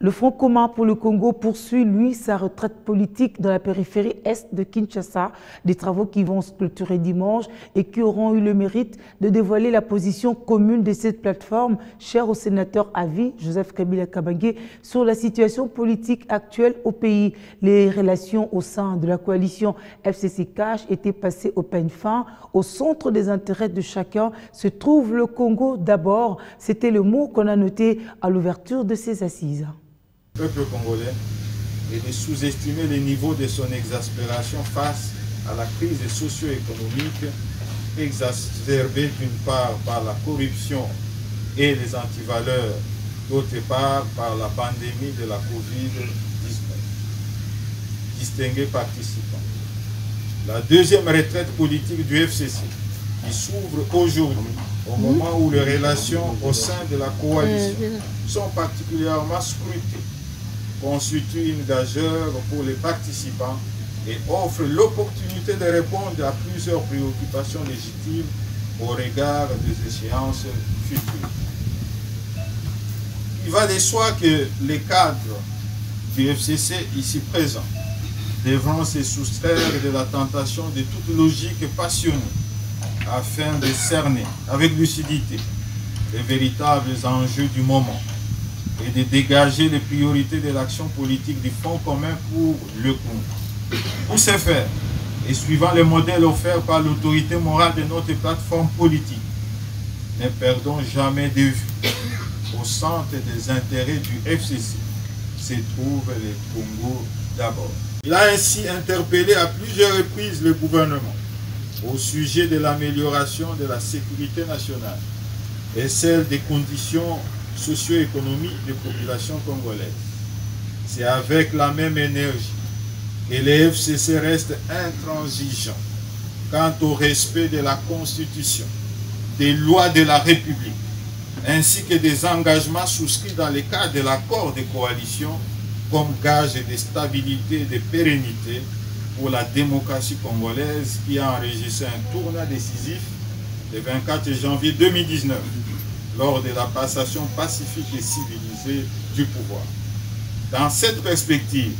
Le Front commun pour le Congo poursuit, lui, sa retraite politique dans la périphérie est de Kinshasa, des travaux qui vont se clôturer dimanche et qui auront eu le mérite de dévoiler la position commune de cette plateforme, chère au sénateur à vie, Joseph Kabila Kabange, sur la situation politique actuelle au pays. Les relations au sein de la coalition FCC-CACH étaient passées au peigne fin. Au centre des intérêts de chacun se trouve le Congo d'abord. C'était le mot qu'on a noté à l'ouverture de ces assises. Le peuple congolais et de sous-estimer le niveau de son exaspération face à la crise socio-économique exacerbée d'une part par la corruption et les antivaleurs, d'autre part par la pandémie de la Covid-19. Distingués participants. La deuxième retraite politique du FCC qui s'ouvre aujourd'hui au moment où les relations au sein de la coalition sont particulièrement scrutées, constitue une gageure pour les participants et offre l'opportunité de répondre à plusieurs préoccupations légitimes au regard des échéances futures. Il va de soi que les cadres du FCC ici présents devront se soustraire de la tentation de toute logique passionnée afin de cerner avec lucidité les véritables enjeux du moment et de dégager les priorités de l'action politique du Front commun pour le Congo. Pour ce faire, et suivant les modèles offerts par l'autorité morale de notre plateforme politique, ne perdons jamais de vue au centre des intérêts du FCC se trouve le Congo d'abord. Il a ainsi interpellé à plusieurs reprises le gouvernement au sujet de l'amélioration de la sécurité nationale et celle des conditions socio-économiques des populations congolaises. C'est avec la même énergie que les FCC restent intransigeants quant au respect de la Constitution, des lois de la République, ainsi que des engagements souscrits dans le cadre de l'accord de coalition comme gage de stabilité et de pérennité pour la démocratie congolaise qui a enregistré un tournant décisif le 24 janvier 2019 lors de la passation pacifique et civilisée du pouvoir. Dans cette perspective,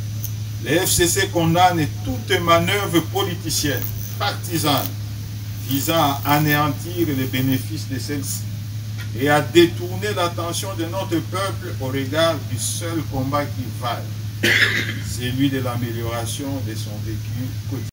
les FCC condamnent toute manœuvre politicienne, partisane, visant à anéantir les bénéfices de celle-ci et à détourner l'attention de notre peuple au regard du seul combat qui vaille, celui de l'amélioration de son vécu quotidien.